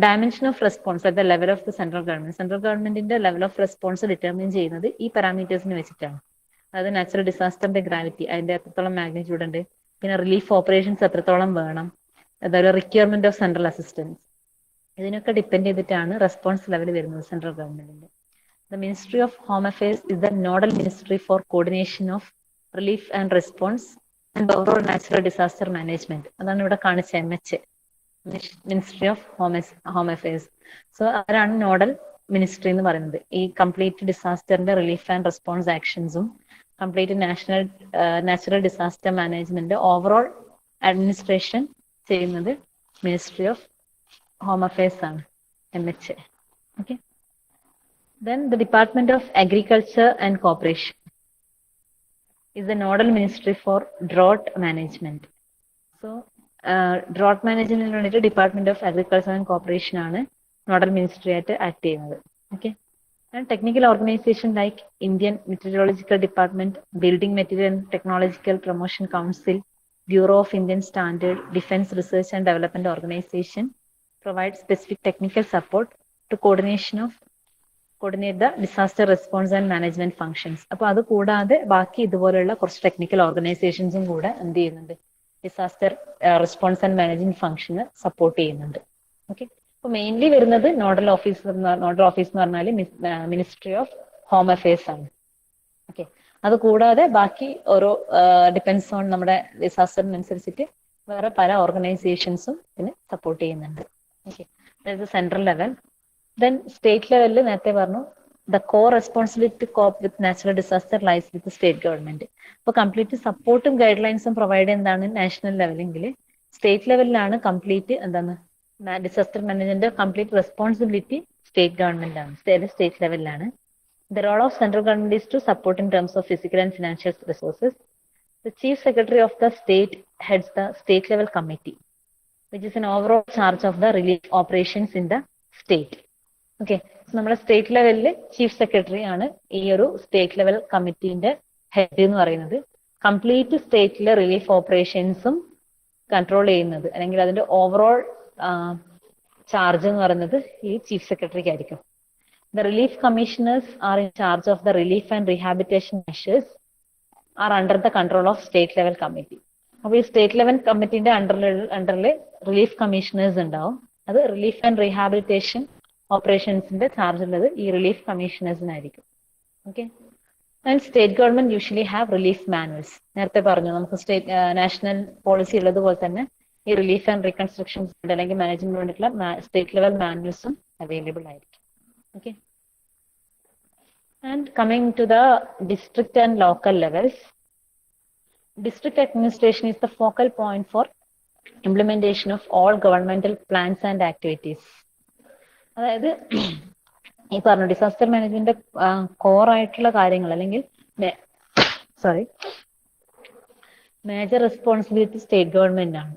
dimension of response at the level of the central ഗവൺമെന്റിന്റെ level of response determine ചെയ്യുന്നത് ഈ പാരാമീറ്റേഴ്സിനെ വെച്ചിട്ടാണ്. അതായത് natural ഡിസാസ്റ്ററിന്റെ gravity, അതിന്റെ എത്രത്തോളം magnitude ഉണ്ട്, പിന്നെ റിലീഫ് ഓപ്പറേഷൻസ് എത്രത്തോളം വേണം, അതായത് റിക്വയർമെന്റ് ഓഫ് സെൻട്രൽ അസിസ്റ്റൻസ്, ഇതിനൊക്കെ ഡിപ്പെൻഡ് ചെയ്തിട്ടാണ് റെസ്പോൺസ് ലെവൽ വരുന്നത് സെൻട്രൽ ഗവൺമെന്റിന്റെ. The Ministry of Home Affairs is the nodal ministry for coordination of relief and response and overall natural disaster management. അതാണ് ഇവിടെ കാണിച്ച MHA. Ministry of home affairs. So അവരാണ് nodal ministry എന്ന് പറയുന്നത്. ഈ complete ഡിസാസ്റ്ററിന്റെ റിലീഫ് ആൻഡ് റെസ്പോൺസ് ആക്ഷൻസും complete natural disaster management overall administration ചെയ്യുന്നത് മിനിസ്ട്രി ഓഫ് ഹോം അഫയേഴ്സ് ആണ്, MH. Okay. Then the Department of Agriculture and Cooperation is the nodal ministry for drought management. So drought management വേണ്ടിയിട്ട് department of agriculture and corporation ആണ് nodal ministry ആയിട്ട് act ചെയ്യുന്നത്. Okay. And technical organisation like Indian meteorological department, building material and technological promotion council, bureau of Indian standard, defence research and development organisation provide specific technical support to coordinate the disaster response and management functions. അപ്പോൾ അത് കൂടാതെ ബാക്കി ഇതുപോലെയുള്ള കുറച്ച് technical ഓർഗനൈസേഷൻസും കൂടെ എന്ത് ചെയ്യുന്നുണ്ട്, disaster response and management ഫംഗ്ഷന് സപ്പോർട്ട് ചെയ്യുന്നുണ്ട്. ഓക്കെ. അപ്പോൾ മെയിൻലി വരുന്നത് നോഡൽ ഓഫീസ് എന്ന് പറഞ്ഞാൽ മിനിസ്ട്രി ഓഫ് ഹോം അഫയേഴ്സ് ആണ്. ഓക്കെ. അത് കൂടാതെ ബാക്കി ഓരോ ഡിപ്പെൻസ് ഓൺ നമ്മുടെ ഡിസാസ്റ്ററിനനുസരിച്ചിട്ട് വേറെ പല ഓർഗനൈസേഷൻസും ഇതിന് സപ്പോർട്ട് ചെയ്യുന്നുണ്ട്. ഓക്കെ. അതായത് സെൻട്രൽ ലെവൽ. ദെൻ സ്റ്റേറ്റ് ലെവലിൽ നേരത്തെ പറഞ്ഞു the core responsibility to cope with natural disaster lies with state government. അപ്പോൾ കംപ്ലീറ്റ് സപ്പോർട്ടും ഗൈഡ് ലൈൻസും പ്രൊവൈഡ് ചെയ്യുന്നതാണ് നാഷണൽ ലെവലെങ്കിൽ, സ്റ്റേറ്റ് ലെവലിലാണ് കംപ്ലീറ്റ് എന്താണ് disaster management complete responsibility state government ആണ്, സ്റ്റേറ്റ് ലെവലിലാണ്. The role of central government is to support in terms of physical and financial resources. The chief secretary of the state heads the state level committee, which is an overall charge of the relief operations in the state. Okay. So നമ്മുടെ state ലെവലിൽ chief secretary ആണ് ഈ ഒരു state level കമ്മിറ്റിന്റെ head എന്ന് പറയുന്നത്. Complete സ്റ്റേറ്റിലെ relief ഓപ്പറേഷൻസും control ചെയ്യുന്നത് അല്ലെങ്കിൽ അതിന്റെ ഓവറോൾ ചാർജ് എന്ന് പറയുന്നത് ഈ ചീഫ് സെക്രട്ടറിക്ക് ആയിരിക്കും. The relief commissioners are in charge of the relief and rehabilitation measures are under the control of state level committee. അപ്പോൾ ഈ സ്റ്റേറ്റ് ലെവൽ കമ്മിറ്റിന്റെ അണ്ടറിൽ റിലീഫ് കമ്മീഷണേഴ്സ് ഉണ്ടാവും. അത് റിലീഫ് ആൻഡ് റീഹാബിലിറ്റേഷൻ ഓപ്പറേഷൻസിന്റെ ചാർജ് ഉള്ളത് ഈ റിലീഫ് കമ്മീഷണേഴ്സിനായിരിക്കും. Okay. And state government usually have relief manuals. നേരത്തെ പറഞ്ഞു നമുക്ക് നാഷണൽ പോളിസി ഉള്ളതുപോലെ തന്നെ ഈ റിലീഫ് ആൻഡ് റീകൺസ്ട്രക്ഷൻ അല്ലെങ്കിൽ മാനേജ്മെന്റ് വേണ്ടിയിട്ടുള്ള സ്റ്റേറ്റ് ലെവൽ മാനുവൽസും അവൈലബിൾ ആയിരിക്കും. Okay. And coming to the district and local levels, district administration is the focal point for implementation of all governmental plans and activities. അതായത് ഈ പറഞ്ഞ ഡിസാസ്റ്റർ മാനേജ്മെന്റ് കോർ ആയിട്ടുള്ള കാര്യങ്ങൾ അല്ലെങ്കിൽ മേജർ റെസ്പോൺസിബിലിറ്റി സ്റ്റേറ്റ് ഗവൺമെന്റ് ആണ്.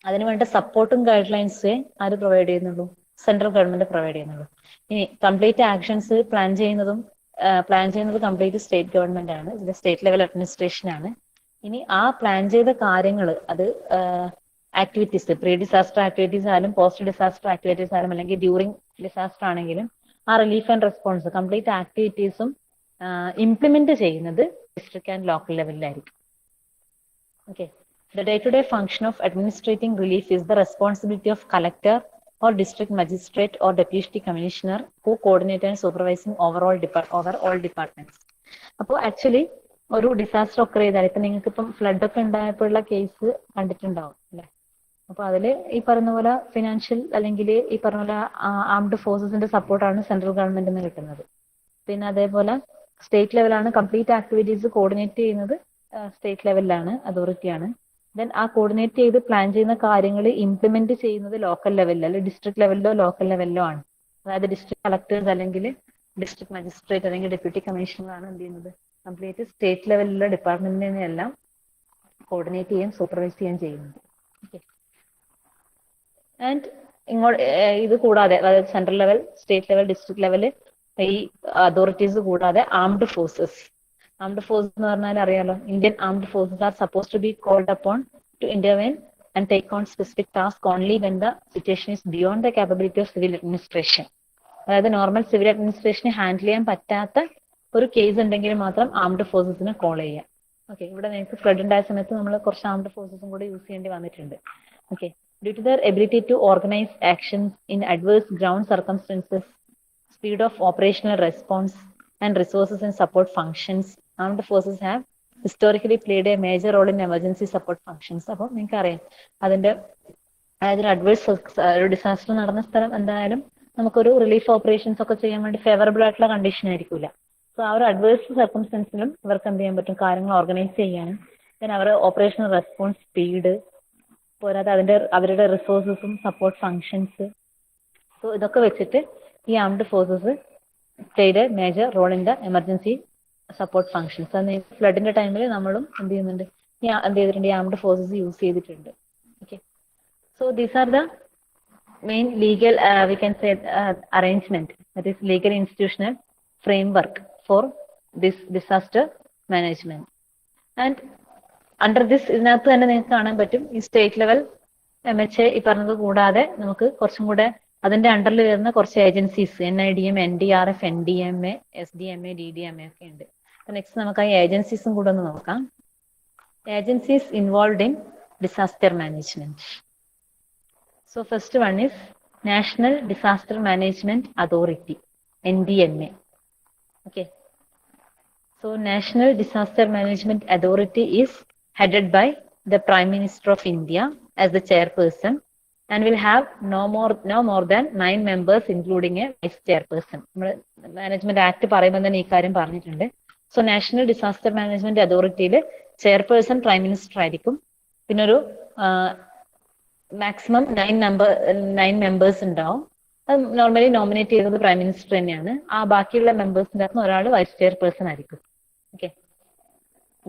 അതിനുവേണ്ട സപ്പോർട്ടും ഗൈഡ് ലൈൻസ് ആര് പ്രൊവൈഡ് ചെയ്യുന്നുള്ളൂ, സെൻട്രൽ ഗവൺമെന്റ് പ്രൊവൈഡ് ചെയ്യുന്നുള്ളൂ. ഇനി കംപ്ലീറ്റ് ആക്ഷൻസ് പ്ലാൻ ചെയ്യുന്നത് കംപ്ലീറ്റ് സ്റ്റേറ്റ് ഗവൺമെന്റ് ആണ്, ഇതിന്റെ സ്റ്റേറ്റ് ലെവൽ അഡ്മിനിസ്ട്രേഷൻ ആണ്. ഇനി ആ പ്ലാൻ ചെയ്ത കാര്യങ്ങൾ അത് ആക്ടിവിറ്റീസ്, പ്രീ ഡിസാസ്റ്റർ ആക്ടിവിറ്റീസ് ആയാലും പോസ്റ്റ് ഡിസാസ്റ്റർ ആക്ടിവിറ്റീസ് ആയാലും അല്ലെങ്കിൽ ഡ്യൂറിങ് ഡിസാസ്റ്റർ ആണെങ്കിലും ആ റിലീഫ് ആൻഡ് റെസ്പോൺസ് കംപ്ലീറ്റ് ആക്ടിവിറ്റീസും ഇംപ്ലിമെന്റ് ചെയ്യുന്നത് ഡിസ്ട്രിക്ട് ആൻഡ് ലോക്കൽ ലെവലിലായിരിക്കും. Okay. The day to day function of administrating relief is the responsibility of collector or district magistrate or deputy commissioner who coordinate and supervising over all departments. അപ്പോൾ actually ഒരു disaster ഒക്കെ ചെയ്താൽ ഇപ്പൊ നിങ്ങൾക്ക് ഇപ്പം flood ഒക്കെ ഉണ്ടായപ്പോഴുള്ള case കണ്ടിട്ടുണ്ടാവും അല്ലെ. അപ്പൊ അതില് ഈ പറയുന്ന പോലെ ഫിനാൻഷ്യൽ അല്ലെങ്കിൽ ഈ പറഞ്ഞ പോലെ ആംഡ് ഫോഴ്സസിന്റെ സപ്പോർട്ടാണ് സെൻട്രൽ ഗവൺമെന്റിന് കിട്ടുന്നത്. പിന്നെ അതേപോലെ സ്റ്റേറ്റ് ലെവലാണ് കംപ്ലീറ്റ് ആക്ടിവിറ്റീസ് കോർഡിനേറ്റ് ചെയ്യുന്നത് സ്റ്റേറ്റ് ലെവലിലാണ്, അതോറിറ്റിയാണ്. ദെൻ ആ കോർഡിനേറ്റ് ചെയ്ത് പ്ലാൻ ചെയ്യുന്ന കാര്യങ്ങൾ ഇംപ്ലിമെന്റ് ചെയ്യുന്നത് ലോക്കൽ ലെവലിലോ അല്ലെങ്കിൽ ഡിസ്ട്രിക്ട് ലെവലിലോ ലോക്കൽ ലെവലിലോ ആണ്. അതായത് ഡിസ്ട്രിക്ട് കളക്ടേഴ്സ് അല്ലെങ്കിൽ ഡിസ്ട്രിക്ട് മജിസ്ട്രേറ്റ് അല്ലെങ്കിൽ ഡെപ്യൂട്ടി കമ്മീഷണറാണ് എന്ത് ചെയ്യുന്നത്, കംപ്ലീറ്റ് സ്റ്റേറ്റ് ലെവലിലുള്ള ഡിപ്പാർട്ട്മെന്റിനെ എല്ലാം കോർഡിനേറ്റ് ചെയ്യാൻ സൂപ്പർവൈസ് ചെയ്യാൻ ചെയ്യുന്നത്. ഓക്കെ. ആൻഡ് ഇത് കൂടാതെ അതായത് central level, state level, district level ഈ അതോറിറ്റീസ് കൂടാതെ ആംഡ് ഫോഴ്സസ് എന്ന് പറഞ്ഞാൽ അറിയാലോ, Indian armed forces are suppose to be called upon to intervene and take on specific task only when the situation is beyond the capability of civil administration. അതായത് normal civil അഡ്മിനിസ്ട്രേഷന് handle ചെയ്യാൻ പറ്റാത്ത ഒരു case ഉണ്ടെങ്കിൽ മാത്രം armed ഫോഴ്സസിനെ call ചെയ്യാം. Okay. ഇവിടെ നിങ്ങൾക്ക് ഫ്ലഡ് ഉണ്ടായ സമയത്ത് നമ്മൾ കുറച്ച് ആംഡ് ഫോഴ്സസും കൂടെ യൂസ് ചെയ്യേണ്ടി വന്നിട്ടുണ്ട്. Okay. Due to their ability to organise actions in adverse ground circumstances, speed of operational response and resources and support functions, armed forces have historically played a major role in emergency support functions. അപ്പോൾ നിങ്ങൾക്ക് അറിയാം അതിന്റെ അതായത് ഒരു disaster നടന്ന സ്ഥലം എന്തായാലും നമുക്കൊരു റിലീഫ് ഓപ്പറേഷൻസ് ഒക്കെ ചെയ്യാൻ വേണ്ടി ഫേവറബിൾ ആയിട്ടുള്ള കണ്ടീഷൻ ആയിരിക്കില്ല. സോ ആ ഒരു അഡ്വേഴ്സ് സർക്കംസ്റ്റൻസിലും ഇവർക്ക് എന്ത് ചെയ്യാൻ പറ്റും, കാര്യങ്ങൾ ഓർഗനൈസ് ചെയ്യാനും പിന്നെ അവരുടെ ഓപ്പറേഷണൽ റെസ്പോൺസ് സ്പീഡ് പോരാതെ അവരുടെ റിസോഴ്സസും സപ്പോർട്ട് ഫങ്ഷൻസ്, സോ ഇതൊക്കെ വെച്ചിട്ട് ഈ armed forces played a major role in the emergency support functions. അത് ഫ്ലഡിന്റെ ടൈമിൽ നമ്മളും എന്ത് ചെയ്യുന്നുണ്ട്, എന്ത് ചെയ്തിട്ടുണ്ട്, ഈ ആംഡ് ഫോഴ്സസ് യൂസ് ചെയ്തിട്ടുണ്ട്. Okay, so these are the main legal we can say arrangement, that is legal institutional framework for this disaster management. And under this ഇതിനകത്ത് തന്നെ നിങ്ങൾക്ക് കാണാൻ പറ്റും ഈ സ്റ്റേറ്റ് ലെവൽ MHA ഈ പറഞ്ഞത് കൂടാതെ നമുക്ക് കുറച്ചും കൂടെ അതിന്റെ അണ്ടറിൽ വരുന്ന കുറച്ച് agencies NIDM, NDRF, NDMA, SDMA, DDMA ഒക്കെ ഉണ്ട്. നെക്സ്റ്റ് നമുക്ക് ആ ഏജൻസീസും കൂടെ ഒന്ന് നോക്കാം. Agencies involved in disaster management. So first one is National Disaster Management Authority, NDMA. Okay. So National Disaster Management Authority is headed by the Prime Minister of India as the chairperson and will have no more than 9 members including a vice chairperson. Management Act പറയുമ്പോൾ തന്നെ ഈ കാര്യം പറഞ്ഞിട്ടുണ്ട്. So National Disaster Management Authority-യിലെ chairperson Prime Minister ആയിരിക്കും. പിന്നെ ഒരു maximum 9 members ഉണ്ടാവും. അത് നോർമലി നോമിനേറ്റ് ചെയ്യുന്നത് പ്രൈം മിനിസ്റ്റർ തന്നെയാണ്. ആ ബാക്കിയുള്ള മെമ്പേഴ്സിന്റെ അകത്ത് ഒരാൾ വൈസ് ചെയർപേഴ്സൺ ആയിരിക്കും. Okay,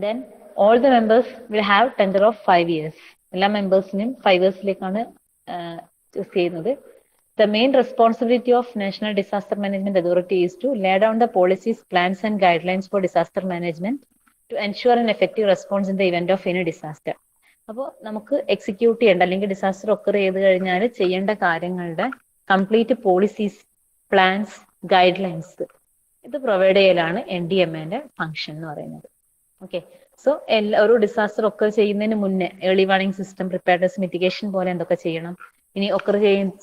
then all the members will have tender of 5 years. എല്ലാ മെമ്പേഴ്സിനും 5 yearsലേക്കാണ് ചൂസ് ചെയ്യുന്നത്. The main responsibility of national disaster management authority is to lay down the policies, plans and guidelines for disaster management to ensure an effective response in the event of any disaster. അപ്പോൾ നമുക്ക് execute ചെയ്യേണ്ട അല്ലെങ്കിൽ disaster occur ചെയ്ത് കഴിഞ്ഞാൽ ചെയ്യേണ്ട കാര്യങ്ങളുടെ complete policies, plans, guidelines ഇത് provide ചെയ്യലാണ് NDMA ഫംഗ്ഷൻ എന്ന് പറയുന്നത്. ഓക്കെ, സോ ഒരു ഡിസാസ്റ്റർ ഒക്കർ ചെയ്യുന്നതിന് മുന്നേ early warning system, preparedness, mitigation പോലെ എന്തൊക്കെ ചെയ്യണം, ഇനി ഒക്കർ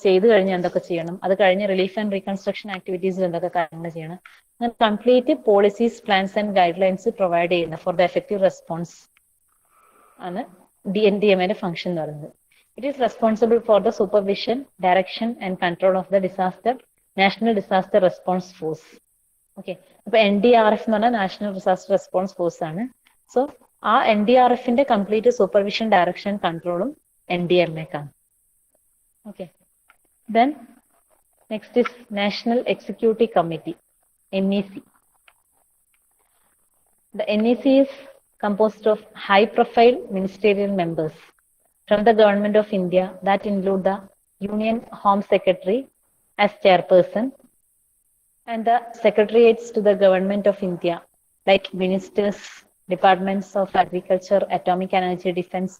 ചെയ്ത് കഴിഞ്ഞാൽ എന്തൊക്കെ ചെയ്യണം, അത് കഴിഞ്ഞ് റിലീഫ് ആൻഡ് റീകൺസ്ട്രക്ഷൻ ആക്ടിവിറ്റീസിൽ എന്തൊക്കെ കാര്യങ്ങൾ ചെയ്യണം, അങ്ങനെ complete policies, plans and guidelines provide ചെയ്യുന്ന ഫോർ ദ എഫക്റ്റീവ് റെസ്പോൺസ് ആണ് NDMA ഫംഗ്ഷൻ എന്ന് പറയുന്നത്. It is responsible for the supervision, direction and control of the national disaster response force. Okay, അപ്പൊ NDRF എന്ന് പറഞ്ഞാൽ നാഷണൽ ഡിസാസ്റ്റർ റെസ്പോൺസ് ഫോഴ്സ് ആണ്. So ആ NDRFന്റെ കംപ്ലീറ്റ് സൂപ്പർവിഷൻ, ഡയറക്ഷൻ, കൺട്രോളും NDMAക്കാണ്. Okay, then next is national executive committee, NEC. The NEC is composed of high-profile ministerial members from the Government of India that include the Union Home Secretary as chairperson and the secretariats to the Government of India like ministers, departments of agriculture, atomic energy, defense,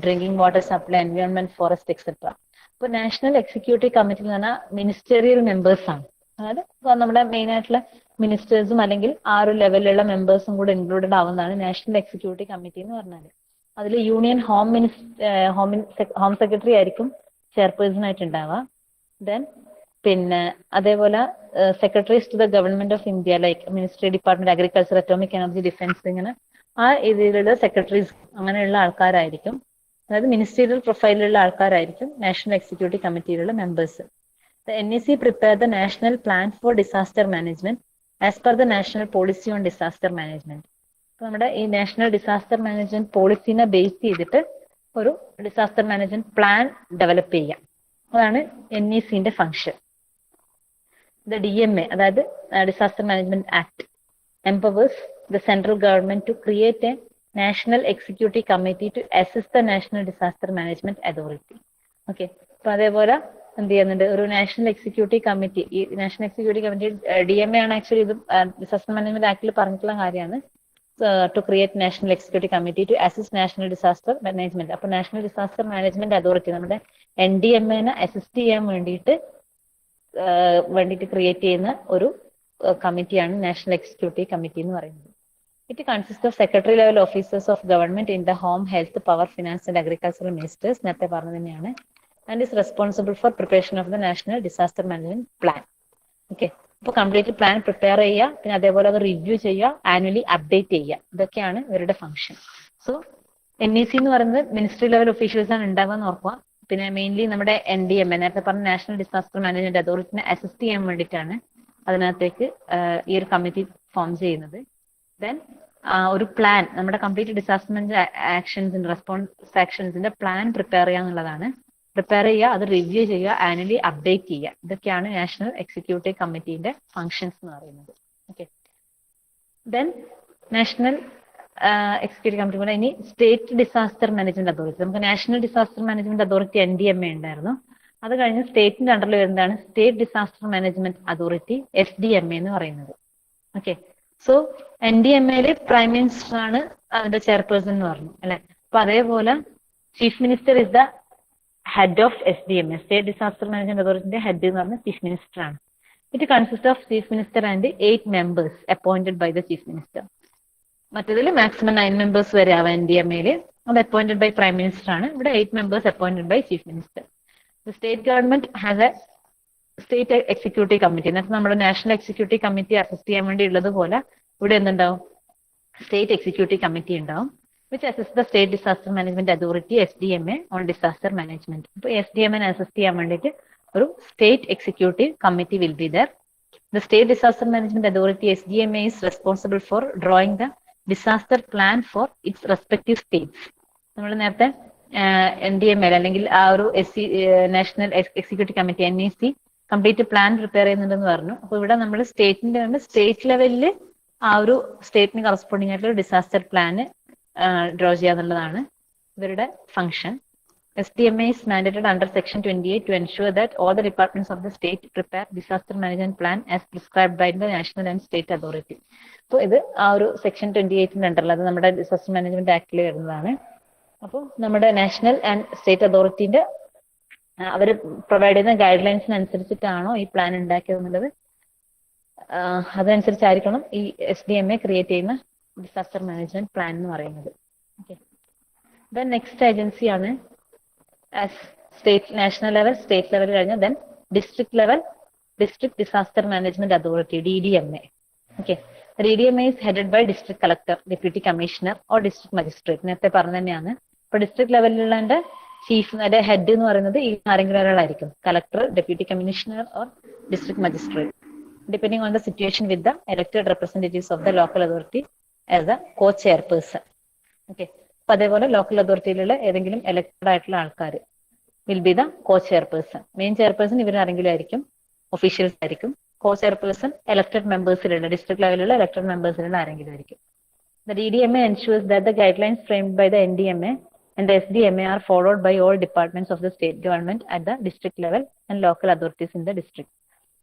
drinking water supply, environment, forest, etc. ഇപ്പോൾ national executive committee എന്ന് പറഞ്ഞാൽ ministerial members ആണ്. അതായത് നമ്മുടെ main ആയിട്ടുള്ള മിനിസ്റ്റേഴ്സും അല്ലെങ്കിൽ ആ ഒരു ലെവലിലുള്ള മെമ്പേഴ്സും കൂടെ ഇൻക്ലൂഡഡ് ആവുന്നതാണ് നാഷണൽ എക്സിക്യൂട്ടീവ് കമ്മിറ്റി എന്ന് പറഞ്ഞാൽ. അതിൽ യൂണിയൻ ഹോം സെക്രട്ടറി ആയിരിക്കും ചെയർപേഴ്സൺ ആയിട്ട് ഉണ്ടാവുക. ദെൻ പിന്നെ അതേപോലെ secretaries to the government of India like ministry, department, agriculture, atomic energy, defence, ഇങ്ങനെ ആ ഇതിലുള്ള സെക്രട്ടറീസ് അങ്ങനെയുള്ള ആൾക്കാരായിരിക്കും. അതായത് മിനിസ്റ്റീരിയൽ പ്രൊഫൈലിലുള്ള ആൾക്കാരായിരിക്കും നാഷണൽ എക്സിക്യൂട്ടീവ് കമ്മിറ്റിയിലുള്ള members. The NEC prepare the national plan for disaster management as per the national policy on disaster management. അപ്പോൾ നമ്മുടെ ഈ നാഷണൽ ഡിസാസ്റ്റർ മാനേജ്മെന്റ് പോളിസിനെ ബേസ് ചെയ്തിട്ട് ഒരു ഡിസാസ്റ്റർ മാനേജ്മെന്റ് പ്ലാൻ ഡെവലപ്പ് ചെയ്യാം. അതാണ് NECന്റെ ഫംഗ്ഷൻ. The DMA, അതായത് disaster management act, empowers the central government to create a national executive committee to assist the national disaster management authority. Okay, അപ്പൊ അതേപോലെ എന്ത് ചെയ്യുന്നുണ്ട്, ഒരു നാഷണൽ എക്സിക്യൂട്ടീവ് കമ്മിറ്റി, ഈ national executive committee DMA ആണ് actually ഇത് disaster management ആക്ടിൽ പറഞ്ഞിട്ടുള്ള കാര്യമാണ്. To create national executive committee to assist national disaster management. അപ്പൊ നാഷണൽ ഡിസാസ്റ്റർ മാനേജ്മെന്റ് അതോറിറ്റി നമ്മുടെ NDMAനെ അസിസ്റ്റ് ചെയ്യാൻ വേണ്ടിയിട്ട് ക്രിയേറ്റ് ചെയ്യുന്ന ഒരു കമ്മിറ്റിയാണ് നാഷണൽ എക്സിക്യൂട്ടീവ് കമ്മിറ്റി എന്ന് പറയുന്നത്. It consist of secretary level officers of government in the home, health, power, finance and agricultural ministers, നേരത്തെ പറഞ്ഞു തന്നെയാണ്. And is responsible for preparation of the national disaster management plan. Okay, അപ്പോൾ complete plan prepare ചെയ്യുക, പിന്നെ അതേപോലെ അത് review ചെയ്യുക, annually update ചെയ്യുക, ഇതൊക്കെയാണ് ഇവരുടെ ഫംഗ്ഷൻ. സോ NEC എന്ന് പറയുന്നത് മിനിസ്ട്രി ലെവൽ ഒഫീഷ്യൽസ് ആണ് ഉണ്ടാവുക എന്ന് ഓർക്കുക. പിന്നെ മെയിൻലി നമ്മുടെ NDMA, നേരത്തെ പറഞ്ഞ നാഷണൽ ഡിസാസ്റ്റർ മാനേജ്മെന്റ് അതോറിറ്റിനെ അസിസ്റ്റ് ചെയ്യാൻ വേണ്ടിയിട്ടാണ് അതിനകത്തേക്ക് ഈ ഒരു കമ്മിറ്റി ഫോം ചെയ്യുന്നത്. ദെൻ ഒരു പ്ലാൻ, നമ്മുടെ കംപ്ലീറ്റ് ഡിസാസ്റ്റർ മാനേജ്മെന്റ് ആക്ഷൻസിന്റെ റെസ്പോൺസ് ആക്ഷൻസിന്റെ പ്ലാൻ പ്രിപ്പയർ ചെയ്യുക എന്നുള്ളതാണ്. പ്രിപ്പയർ ചെയ്യുക, അത് റിവ്യൂ ചെയ്യുക, ആനുവലി അപ്ഡേറ്റ് ചെയ്യുക. ഇതൊക്കെയാണ് നാഷണൽ എക്സിക്യൂട്ടീവ് കമ്മിറ്റിന്റെ ഫങ്ഷൻസ് എന്ന് പറയുന്നത്. Okay, then national executive committee പോലെ ഇനി സ്റ്റേറ്റ് ഡിസാസ്റ്റർ മാനേജ്മെന്റ് അതോറിറ്റി. നമുക്ക് national disaster management authority NDMA ഉണ്ടായിരുന്നു. അത് കഴിഞ്ഞ് സ്റ്റേറ്റിന്റെ അണ്ടറിൽ വരുന്നതാണ് state disaster management authority SDMA എന്ന് പറയുന്നത്. Okay, so NDMA prime minister ആണ് അതിന്റെ ചെയർപേഴ്സൺ എന്ന് പറഞ്ഞു അല്ലെ. അപ്പൊ അതേപോലെ chief minister is the head of SDMA, state disaster management അതോറിറ്റിന്റെ ഹെഡ് എന്ന് പറഞ്ഞ ചീഫ് മിനിസ്റ്റർ ആണ്. It consist of chief minister and 8 members appointed by the chief minister. മറ്റേതിൽ മാക്സിമം 9 മെമ്പേഴ്സ് വരെ ആവാം NDMA. അത് അപ്പോയിന്റഡ് ബൈ പ്രൈം മിനിസ്റ്റർ ആണ്. ഇവിടെ 8 members appointed by chief minister. The state government has a state executive committee. എന്നിട്ട് നമ്മുടെ national executive committee assist ചെയ്യാൻ വേണ്ടി ഉള്ളതുപോലെ ഇവിടെ എന്തുണ്ടാവും, സ്റ്റേറ്റ് എക്സിക്യൂട്ടീവ് കമ്മിറ്റി ഉണ്ടാവും, which assist the state disaster management authority SDMA on disaster management. ഇപ്പൊ SDMA assist ചെയ്യാൻ വേണ്ടിയിട്ട് ഒരു state executive committee will be there. The state disaster management authority SDMA is responsible for drawing the disaster plan for its respective states. നമ്മൾ നേരത്തെ NDMA അല്ലെങ്കിൽ ആ ഒരു national executive committee NEC complete plan prepare ചെയ്യുന്നുണ്ടെന്ന് പറഞ്ഞു. അപ്പൊ ഇവിടെ നമ്മൾ സ്റ്റേറ്റ് ലെവലിൽ ആ ഒരു സ്റ്റേറ്റിന് കറസ്പോണ്ടിങ് ആയിട്ടുള്ള ഡിസാസ്റ്റർ പ്ലാന് ഡ്രോ ചെയ്യാന്നുള്ളതാണ് ഇവരുടെ function. SDMA is mandated under Section 28 to ensure that all the departments of the state prepare disaster management plan as prescribed by the national and state authority. അപ്പോൾ ഇത് ആ ഒരു Section 28 അണ്ടറിൽ, അത് നമ്മുടെ disaster management ആക്ടിൽ വരുന്നതാണ്. അപ്പോൾ നമ്മുടെ നാഷണൽ ആൻഡ് സ്റ്റേറ്റ് അതോറിറ്റിന്റെ അവർ പ്രൊവൈഡ് ചെയ്യുന്ന ഗൈഡ് ലൈൻസിനനുസരിച്ചിട്ടാണോ ഈ പ്ലാൻ ഉണ്ടാക്കിയത് എന്നുള്ളത്, അതനുസരിച്ചായിരിക്കണം ഈ SDMA ക്രിയേറ്റ് ചെയ്യുന്ന ഡിസാസ്റ്റർ മാനേജ്മെന്റ് പ്ലാൻ എന്ന് പറയുന്നത്. ഓക്കെ, ദെൻ നെക്സ്റ്റ് ഏജൻസിയാണ് state national level, state level കഴിഞ്ഞ then district level, district disaster management authority DDMA. Okay, DDMA is headed by district collector, deputy commissioner or district magistrate. നേരത്തെ പറഞ്ഞു തന്നെയാണ്. ഇപ്പൊ district ലെവലിലുള്ള chief head എന്ന് പറയുന്നത് ഈ ആരെങ്കിലും ഒരാളായിരിക്കും, collector, deputy commissioner or district magistrate, depending on the situation with the elected representatives of the local authority as a co chairperson. Okay, അപ്പൊ അതേപോലെ ലോക്കൽ അതോറിറ്റിയിലുള്ള ഏതെങ്കിലും എലക്ടഡ് ആയിട്ടുള്ള ആൾക്കാർ will be the co chairperson. Main chairperson ഇവരാരെങ്കിലും ആയിരിക്കും, officials ആയിരിക്കും. Co chairperson elected മെമ്പേഴ്സിലുള്ള ഡിസ്ട്രിക്ട് ലെവലിലുള്ള എലക്ടഡ് മെമ്പേഴ്സിലുള്ള ആരെങ്കിലും ആയിരിക്കും. The DDMA ensures that the guidelines framed by the NDMA and the SDMA are followed by all departments of the state government at the district level and local authorities in the district.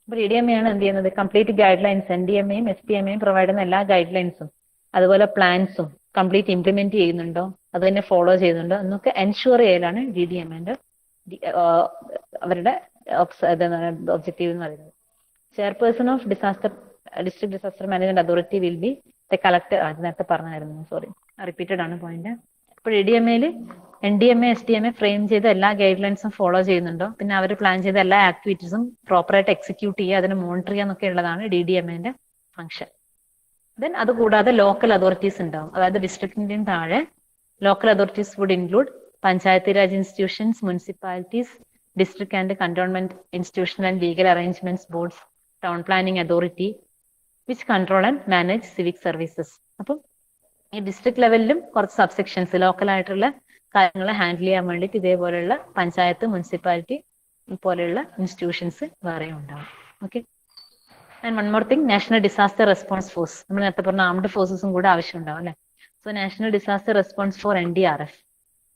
അപ്പോൾ DDMA ആണ് എന്ത് ചെയ്യുന്നത്, complete guide lines NDMAയും SDMAയും provide ചെയ്യുന്ന എല്ലാ guide ലൈൻസും അതുപോലെ പ്ലാൻസും complete implement ചെയ്യുന്നുണ്ടോ, അത് തന്നെ ഫോളോ ചെയ്യുന്നുണ്ടോ എന്നൊക്കെ എൻഷുർ ചെയ്യലാണ് DDMAന്റെ അവരുടെ ഒബ്ജക്റ്റീവ് എന്ന് പറയുന്നത്. Chairperson of district disaster management authority will be the collector. അത് നേരത്തെ പറഞ്ഞായിരുന്നു, സോറി റിപ്പീറ്റഡ് ആണ് പോയിന്റ്. ഇപ്പോൾ DDMAയിൽ NDMA SDMA ഫ്രെയിം ചെയ്ത എല്ലാ ഗൈഡ് ലൈൻസും ഫോളോ ചെയ്യുന്നുണ്ടോ, പിന്നെ അവർ പ്ലാൻ ചെയ്ത എല്ലാ ആക്ടിവിറ്റീസും പ്രോപ്പറായിട്ട് എക്സിക്യൂട്ട് ചെയ്യുക, അതിനെ മോണിറ്റർ ചെയ്യുക എന്നൊക്കെ ഉള്ളതാണ് DDMAന്റെ ഫംഗ്ഷൻ. ദെൻ അതുകൂടാതെ ലോക്കൽ അതോറിറ്റീസ് ഉണ്ടാവും. അതായത് ഡിസ്ട്രിക്റ്റിന്റെയും താഴെ local authorities would include panchayat raj institutions, municipalities, district and cantonment institution and legal arrangements boards, town planning authority which control and manage civic services. അപ്പം ഈ ഡിസ്ട്രിക്ട് ലെവലിലും കുറച്ച് സബ്സെക്ഷൻസ് ലോക്കൽ ആയിട്ടുള്ള കാര്യങ്ങൾ ഹാൻഡിൽ ചെയ്യാൻ വേണ്ടിയിട്ട് ഇതേപോലെയുള്ള പഞ്ചായത്ത്, മുനിസിപ്പാലിറ്റി പോലെയുള്ള ഇൻസ്റ്റിറ്റ്യൂഷൻസ് വേറെ ഉണ്ടാവും. Okay, and one more thing, national disaster response force. നമ്മൾ നേരത്തെ പറഞ്ഞ ആംഡ് ഫോഴ്സസും കൂടെ ആവശ്യം ഉണ്ടാവും അല്ലെ. So national disaster response four NDRF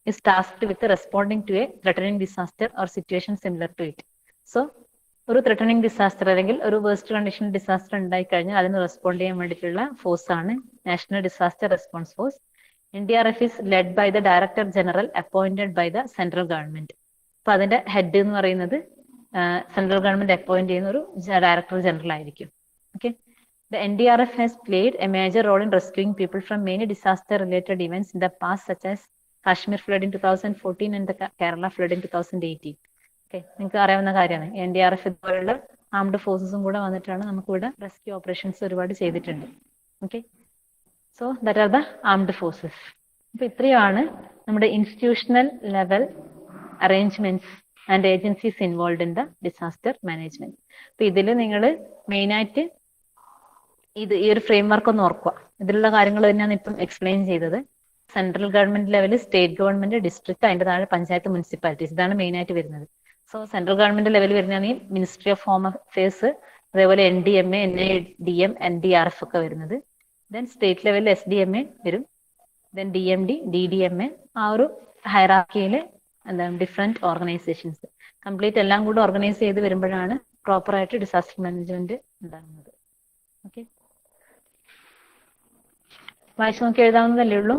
is tasked with responding to a threatening disaster or situation similar to it. So ഒരു ത്രെട്ടണിങ് ഡിസാസ്റ്റർ അല്ലെങ്കിൽ ഒരു വേസ്റ്റ് കണ്ടീഷൻ ഡിസാസ്റ്റർ ഉണ്ടായി കഴിഞ്ഞാൽ അതിന് റെസ്പോണ്ട് ചെയ്യാൻ വേണ്ടിയിട്ടുള്ള ഫോഴ്സ് ആണ് national disaster response force. NDRF is led by the Director General appointed by the central government. അപ്പൊ അതിന്റെ ഹെഡ് എന്ന് പറയുന്നത് സെൻട്രൽ ഗവൺമെന്റ് അപ്പോയിന്റ് ചെയ്യുന്ന ഒരു ഡയറക്ടർ ജനറൽ ആയിരിക്കും. Okay, the NDRF has played a major role in rescuing people from many disaster related events in the past, such as Kashmir flood in 2014 and the Kerala flood in 2018. Okay, നിങ്ങൾക്ക് അറിയാവുന്ന കാര്യമാണ്. NDRF ഇതുപോലുള്ള armed ഫോഴ്സസും കൂടെ വന്നിട്ടാണ് നമുക്ക് ഇവിടെ rescue operations ഒരുപാട് ചെയ്തിട്ടുണ്ട്. Okay, so that are the armed forces. അപ്പൊ ഇത്രയുമാണ് നമ്മുടെ institutional level arrangements and agencies involve in the disaster management. അപ്പൊ ഇതിൽ നിങ്ങൾ മെയിനായിട്ട് ഈ ഒരു ഫ്രെയിം വർക്ക് ഒന്ന് ഓർക്കുക. ഇതിലുള്ള കാര്യങ്ങൾ തന്നെയാണ് ഇപ്പം എക്സ്പ്ലെയിൻ ചെയ്തത്. Central government level, state government, district, അതിന്റെ താഴെ പഞ്ചായത്ത്, മുനിസിപ്പാലിറ്റീസ്, ഇതാണ് മെയിൻ ആയിട്ട് വരുന്നത്. സോ സെൻട്രൽ ഗവൺമെന്റ് ലെവൽ വരുന്നതാണെങ്കിൽ മിനിസ്ട്രി ഓഫ് ഹോം അഫയേഴ്സ്, അതേപോലെ NDMA, NADM, NDRF ഒക്കെ വരുന്നത്. ദെൻ സ്റ്റേറ്റ് ലെവലിൽ SDMA വരും, ദെൻ DMD, DDMA, ആ ഒരു ഹൈറാർക്കിയിൽ എന്താണ് ഡിഫറെന്റ് ഓർഗനൈസേഷൻസ് കംപ്ലീറ്റ് എല്ലാം കൂടി ഓർഗനൈസ് ചെയ്ത് വരുമ്പോഴാണ് പ്രോപ്പർ ആയിട്ട് ഡിസാസ്റ്റർ മാനേജ്മെന്റ് ഉണ്ടാകുന്നത്. ഓക്കെ, വായിച്ചു നോക്കി എഴുതാവുന്നതല്ലേ ഉള്ളൂ.